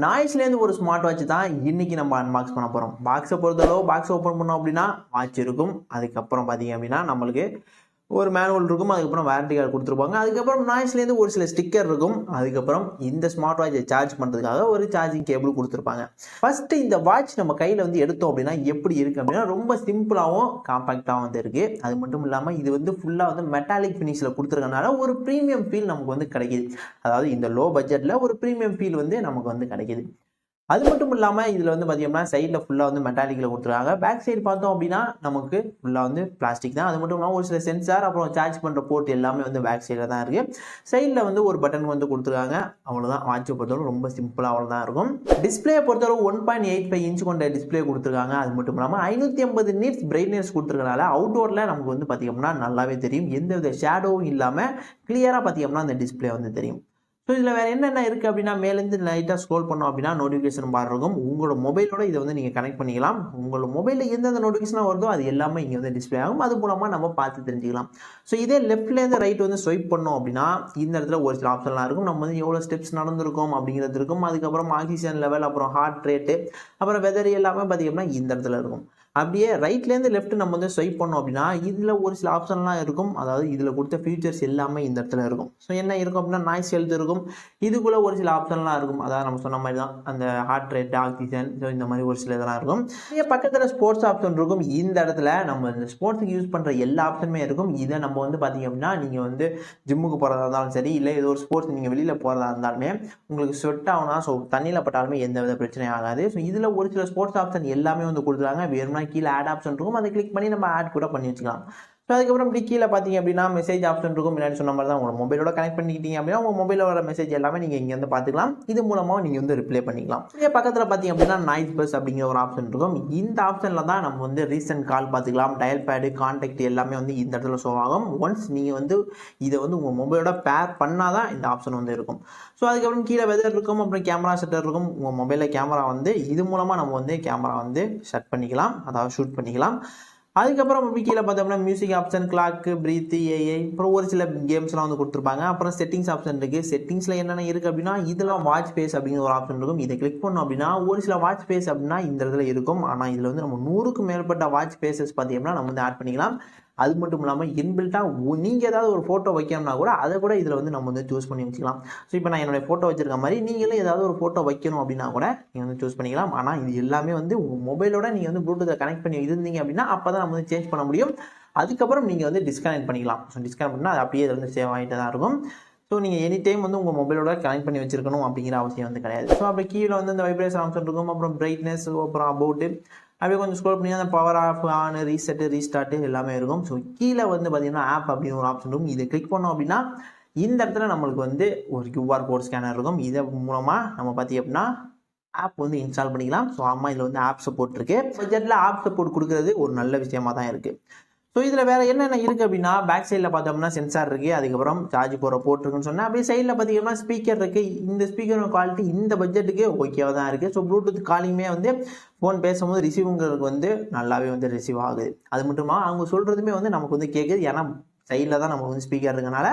நாய்ஸ்லேருந்து ஒரு smart watch தான் இன்னைக்கு நம்ம அன்பாக்ஸ் பண்ண போகிறோம். பாக்ஸை பொறுத்தளவு பாக்ஸ் ஓப்பன் பண்ணோம் அப்படின்னா வாட்ச் இருக்கும். அதுக்கப்புறம் பார்த்தீங்க அப்படின்னா நம்மளுக்கு ஒரு மேனுவல் இருக்கும். அதுக்கப்புறம் வாரண்டி கார்டு கொடுத்துருப்பாங்க. அதுக்கப்புறம் நாய்ஸ்லேருந்து ஒரு சில ஸ்டிக்கர் இருக்கும். அதுக்கப்புறம் இந்த ஸ்மார்ட் வாட்சை சார்ஜ் பண்ணுறதுக்காக ஒரு சார்ஜிங் கேபிள் கொடுத்துருப்பாங்க. ஃபர்ஸ்ட் இந்த வாட்ச் நம்ம கையில் வந்து எடுத்தோம் அப்படின்னா எப்படி இருக்குது அப்படின்னா ரொம்ப சிம்பிளாகவும் காம்பாக்டாகவும் வந்து இருக்குது. அது மட்டும் இல்லாமல் இது வந்து ஃபுல்லாக வந்து மெட்டாலிக் ஃபினிஷில் கொடுத்துருக்கனால ஒரு ப்ரீமியம் ஃபீல் நமக்கு வந்து கிடைக்கிது. அதாவது இந்த லோ பட்ஜெட்டில் ஒரு ப்ரீமியம் ஃபீல் வந்து நமக்கு வந்து கிடைக்கிது. அது மட்டும் இல்லாமல் இதில் வந்து பார்த்தீங்கன்னா சைடில் ஃபுல்லாக வந்து மெட்டாலிக்கில் கொடுத்துருக்காங்க. பேக் சைடு பார்த்தோம் அப்படின்னா நமக்கு ஃபுல்லாக வந்து பிளாஸ்டிக் தான். அது மட்டும் இல்லாமல் ஒரு சில சென்சார் அப்புறம் சார்ஜ் பண்ணுற போர்ட் எல்லாமே வந்து பேக் சைடில் தான் இருக்குது. சைடில் வந்து ஒரு பட்டன் வந்து கொடுத்துருக்காங்க. அவ்வளோதான். வாட்சை பொறுத்தவரை ரொம்ப சிம்பிளாக அவ்வளோதான் இருக்கும். டிஸ்பிளே பொறுத்தவரை 1.85 இன்ச் கொண்ட டிஸ்பிளே கொடுத்துருக்காங்க. அது மட்டும் இல்லாமல் 550 நிட்ஸ் பிரைட்னஸ் கொடுத்துருக்கனால அவுட்டோரில் நமக்கு வந்து பார்த்தீங்கன்னா நல்லாவே தெரியும். எந்த வித ஷேடோவும் இல்லாமல் கிளியராக பார்த்தீங்கன்னா அந்த டிஸ்பிளே வந்து தெரியும். ஸோ இதில் வேறு என்னென்ன இருக்குது அப்படின்னா மேலேருந்து லைட்டாக ஸ்க்ரோல் பண்ணோம் அப்படின்னா நோட்டிஃபிகேஷன் பார் இருக்கும். உங்களோட மொபைலோட இதை வந்து நீங்கள் கனெக்ட் பண்ணிக்கலாம். உங்களோட மொபைலில் எந்தெந்த நோட்டிஃபிகேஷனாக வருதோ அது எல்லாமே இங்கே வந்து டிஸ்பிளே ஆகும். அது மூலமாக நம்ம பார்த்து தெரிஞ்சுக்கலாம். ஸோ இதே லெஃப்ட்லேருந்து ரைட் வந்து ஸ்வைப் பண்ணோம் அப்படின்னா இந்த இடத்துல ஒரு சில ஆப்ஷன்லாம் இருக்கும். நம்ம வந்து எவ்வளோ ஸ்டெப்ஸ் நடந்திருக்கோம் அப்படிங்கிறது இருக்கும். அதுக்கப்புறம் ஆக்சிஜன் லெவல், அப்புறம் ஹார்ட் ரேட்டு, அப்புறம் வெதர் எல்லாமே பார்த்தீங்கன்னா இந்த இடத்துல இருக்கும். அப்படியே ரைட்லேருந்து லெஃப்ட் நம்ம வந்து ஸ்வைப் பண்ணோம் அப்படின்னா இதில் ஒரு சில ஆப்ஷன்லாம் இருக்கும். அதாவது இதில் கொடுத்த ஃபீச்சர்ஸ் எல்லாமே இந்த இடத்துல இருக்கும். ஸோ என்ன இருக்கும் அப்படின்னா நாய்ஸ் ஹெல்த் இருக்கும். இதுக்குள்ளே ஒரு சில ஆப்ஷன்லாம் இருக்கும். அதாவது நம்ம சொன்ன மாதிரி தான் அந்த ஹார்ட் ரேட், ஆக்சிஜன், ஸோ இந்த மாதிரி ஒரு சில இதெல்லாம் இருக்கும். இதே பக்கத்தில் ஸ்போர்ட்ஸ் ஆப்ஷன் இருக்கும். இந்த இடத்துல நம்ம இந்த ஸ்போர்ட்ஸுக்கு யூஸ் பண்ணுற எல்லா ஆப்ஷனுமே இருக்கும். இதை நம்ம வந்து பார்த்தீங்க அப்படின்னா நீங்கள் வந்து ஜிம்முக்கு போகிறதா இருந்தாலும் சரி, இல்லை ஏதோ ஒரு ஸ்போர்ட்ஸ் நீங்கள் வெளியில் போகிறதா இருந்தாலுமே உங்களுக்கு ஸ்வெட் ஆகுனா ஸோ தண்ணியில் பட்டாலுமே எந்த வித பிரச்சனையும் ஆகாது. ஸோ இதில் ஒரு சில ஸ்போர்ட்ஸ் ஆப்ஷன் எல்லாமே வந்து கொடுத்துருக்காங்க. வேணும்னா கீழே ஆட் ஆப்ஷன் இருக்கும். அதை கிளிக் பண்ணி நம்ம ஆட் கூட பண்ணி வச்சுக்கலாம். ஸோ அதுக்கப்புறம் இப்படி கீழே பார்த்தீங்க அப்படின்னா மெசேஜ் ஆப்ஷன் இருக்கும். முன்னாடி சொன்ன மாதிரி தான் உங்களோட மொபைலோட கனெக்ட் பண்ணிக்கிட்டீங்க அப்படின்னா உங்கள் மொபைலில் வர மெசேஜ் எல்லாமே நீங்கள் இங்கே வந்து பார்த்துக்கலாம். இது மூலமாக நீங்கள் வந்து ரிப்ளை பண்ணிக்கலாம். இதே பக்கத்தில் பார்த்தீங்க அப்படின்னா நாய்ஸ் பஸ் அப்படிங்கிற ஒரு ஆப்ஷன் இருக்கும். இந்த ஆப்ஷனில் தான் நம்ம வந்து ரீசன்ட் கால் பார்த்துக்கலாம். டயல் பேடு, கான்டாக்ட் எல்லாமே வந்து இந்த இடத்துல ஷோ ஆகும். ஒன்ஸ் நீங்கள் வந்து இதை வந்து உங்கள் மொபைலோட பேர் பண்ணால் தான் இந்த ஆப்ஷன் வந்து இருக்கும். ஸோ அதுக்கப்புறம் கீழே வெதர் இருக்கும். அப்புறம் கேமரா செட்டர் இருக்கும். உங்கள் மொபைலில் கேமரா வந்து இது மூலமாக நம்ம வந்து கேமரா வந்து செட் பண்ணிக்கலாம், அதாவது ஷூட் பண்ணிக்கலாம். அதுக்கப்புறம் அப்படி கீழே பார்த்தோம்னா music option, clock, breath, AI, அப்புறம் ஒரு சில கேம்ஸ்லாம் வந்து கொடுத்துருப்பாங்க. அப்புறம் செட்டிங்ஸ் ஆப்ஷன் இருக்குது. செட்டிங்ஸில் என்னென்ன இருக்குது அப்படின்னா இதெல்லாம் வாட்ச் ஃபேஸ் அப்படிங்கிற ஒரு ஆப்ஷன் இருக்கும். இதை கிளிக் பண்ணோம் அப்படின்னா ஒரு சில வாட்ச் ஃபேஸ் அப்படின்னா இந்த இடத்துல இருக்கும். ஆனால் இதில் வந்து நம்ம 100க்கும் மேற்பட்ட வாட்ச் ஃபேஸஸ் பார்த்தீங்கன்னா நம்ம வந்து ஆட் பண்ணிக்கலாம். அது மட்டும் இல்லாமல் இன்பில்ட்டாக நீங்கள் ஏதாவது ஒரு ஃபோட்டோ வைக்கணும்னா கூட அதை கூட இதில் வந்து நம்ம வந்து சூஸ் பண்ணி வச்சுக்கலாம். ஸோ இப்போ நான் என்னுடைய ஃபோட்டோ வச்சிருக்க மாதிரி நீங்களும் ஏதாவது ஒரு ஃபோட்டோ வைக்கணும் அப்படின்னா கூட நீங்கள் வந்து சூஸ் பண்ணிக்கலாம். ஆனால் இது எல்லாமே வந்து உங்கள் மொபைலோட நீங்கள் வந்து ப்ளூடூத்தை கனெக்ட் பண்ணி இருந்தீங்க அப்படின்னா அப்போ தான் நம்ம வந்து சேஞ்ச் பண்ண முடியும். அதுக்கப்புறம் நீங்கள் வந்து டிஸ்கனெக்ட் பண்ணிக்கலாம். ஸோ டிஸ்கனெக்ட் பண்ணால் அது அப்படியே வந்து சேவ் ஆகிட்டு தான் இருக்கும். ஸோ நீங்கள் எனி டைம் வந்து உங்கள் மொபைலோட கனெக்ட் பண்ணி வச்சிருக்கணும் அப்படிங்கிற அவசியம் வந்து கிடையாது. ஸோ அப்போ கீழே வந்து இந்த வைப்ரேஷன் ஆப்ஷன் இருக்கும். அப்புறம் பிரைட்னஸ், அப்புறம் அபவுட்டு, அப்படியே கொஞ்சம் ஸ்க்ரோல் பண்ணி அந்த power off, on, reset, restart எல்லாமே இருக்கும். ஸோ கீழே வந்து பார்த்தீங்கன்னா ஆப் அப்படின்னு ஒரு ஆப்ஷன் இருக்கும். இதை கிளிக் பண்ணோம் அப்படின்னா இந்த இடத்துல நம்மளுக்கு வந்து ஒரு கியூஆர் கோட் ஸ்கேனர் இருக்கும். இதை மூலமாக நம்ம பார்த்தி அப்படின்னா ஆப் வந்து இன்ஸ்டால் பண்ணிக்கலாம். ஸோ ஆமாம், இதில் வந்து ஆப் சப்போர்ட் இருக்குது. பட்ஜெட்டில் ஆப் சப்போர்ட் கொடுக்குறது ஒரு நல்ல விஷயமா தான் இருக்குது. ஸோ இதில் வேறு என்னென்ன இருக்குது அப்படின்னா பேக் சைடில் பார்த்தோம்னா சென்சார் இருக்குது. அதுக்கப்புறம் சார்ஜ் போகிற போர்ட் இருக்குன்னு சொன்னால் அப்படியே சைடில் பார்த்தீங்கன்னா ஸ்பீக்கர் இருக்குது. இந்த ஸ்பீக்கரோட குவாலிட்டி இந்த பட்ஜெட்டுக்கு ஓகேவாக தான் இருக்குது. ஸோ ப்ளூடூத் காலிங்குமே வந்து ஃபோன் பேசும்போது ரிசீவுங்கிறதுக்கு வந்து நல்லாவே வந்து ரிசீவ் ஆகுது. அது மட்டுமா அவங்க சொல்கிறதுமே வந்து நமக்கு வந்து கேட்குது. ஏன்னா சைடில் தான் நமக்கு வந்து ஸ்பீக்கர் இருக்கனால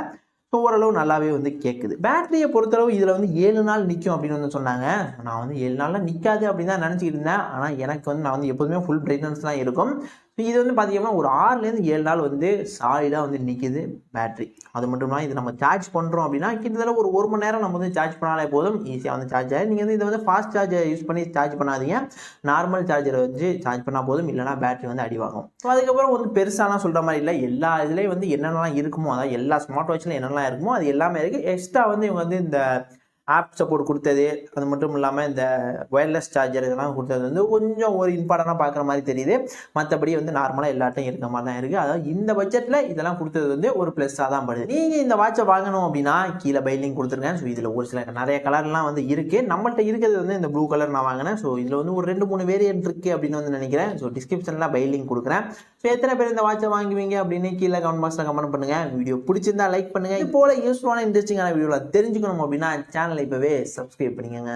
ஸோ ஓரளவு நல்லாவே வந்து கேட்குது. பேட்டரியை பொறுத்தளவு இதில் வந்து 7 நாள் நிற்கும் அப்படின்னு வந்து சொன்னாங்க. நான் வந்து 7 நாளில் நிற்காது அப்படின்னு தான் நினச்சிக்கிட்டு இருந்தேன். ஆனால் எனக்கு வந்து நான் வந்து எப்போதுமே ஃபுல் பிரைட்னஸ் தான் இருக்கும். ஸோ இது வந்து பார்த்தீங்கன்னா ஒரு 6லேருந்து 7 நாள் வந்து சாலிடாக வந்து நிற்கிது பேட்ரி. அது மட்டும் இல்லாமல் இது நம்ம சார்ஜ் பண்ணுறோம் அப்படின்னா கிட்டத்தட்ட ஒரு 1 மணி நேரம் நம்ம வந்து சார்ஜ் பண்ணாலே போதும், ஈஸியாக வந்து சார்ஜ் ஆகும். நீங்கள் வந்து இதை வந்து ஃபாஸ்ட் சார்ஜரை யூஸ் பண்ணி சார்ஜ் பண்ணாதீங்க. நார்மல் சார்ஜரை வச்சு சார்ஜ் பண்ணால் போதும், இல்லைனா பேட்டரி வந்து அடிவாகும். ஸோ அதுக்கப்புறம் வந்து பெருசாலாம் சொல்கிற மாதிரி இல்லை. எல்லா இதுலேயும் வந்து என்னென்னலாம் இருக்குமோ, அதாவது எல்லா ஸ்மார்ட் வாட்சில் என்னென்னலாம் இருக்குமோ அது எல்லாமே இருக்குது. எக்ஸ்ட்ரா வந்து இவங்க வந்து இந்த ஆப் சப்போர்ட் கொடுத்தது, அது மட்டும் இல்லாமல் இந்த ஒயர்லெஸ் சார்ஜர் இதெல்லாம் கொடுத்தது வந்து கொஞ்சம் ஒரு இம்பார்ட்டண்டாக பார்க்குற மாதிரி தெரியுது. மற்றபடி வந்து நார்மலாக எல்லாட்டையும் இருக்க மாதிரி தான் இருக்குது. அதாவது இந்த பட்ஜெட்டில் இதெல்லாம் கொடுத்தது வந்து ஒரு ப்ளஸ்ஸாக தான் படுது. நீங்கள் இந்த வாட்சை வாங்கணும் அப்படின்னா கீழே பை லிங்க் கொடுத்துருக்கேன். ஸோ இதில் ஒரு சில நிறைய கலர்லாம் வந்து இருக்குது. நம்மள்கிட்ட இருக்கிறது வந்து இந்த ப்ளூ கலர் நான் வாங்கினேன். ஸோ இதில் வந்து ஒரு 2-3 வேரியன்ட் இருக்குது அப்படின்னு வந்து நினைக்கிறேன். ஸோ டிஸ்கிரிப்ஷனில் பை லிங்க் கொடுக்குறேன். ஸோ எத்தனை பேர் இந்த வாட்சை வாங்குவீங்க அப்படின்னு கீழே கமெண்ட் பாக்ஸில் கமெண்ட் பண்ணுங்கள். வீடியோ பிடிச்சிருந்தா லைக் பண்ணுங்கள். இது போல் யூஸ்ஃபுல்லான இன்ட்ரெஸ்டிங்கான வீடியோவில் தெரிஞ்சுக்கணும் அப்படின்னா சேனலை இப்போவே சப்ஸ்கிரைப் பண்ணிக்கோங்க.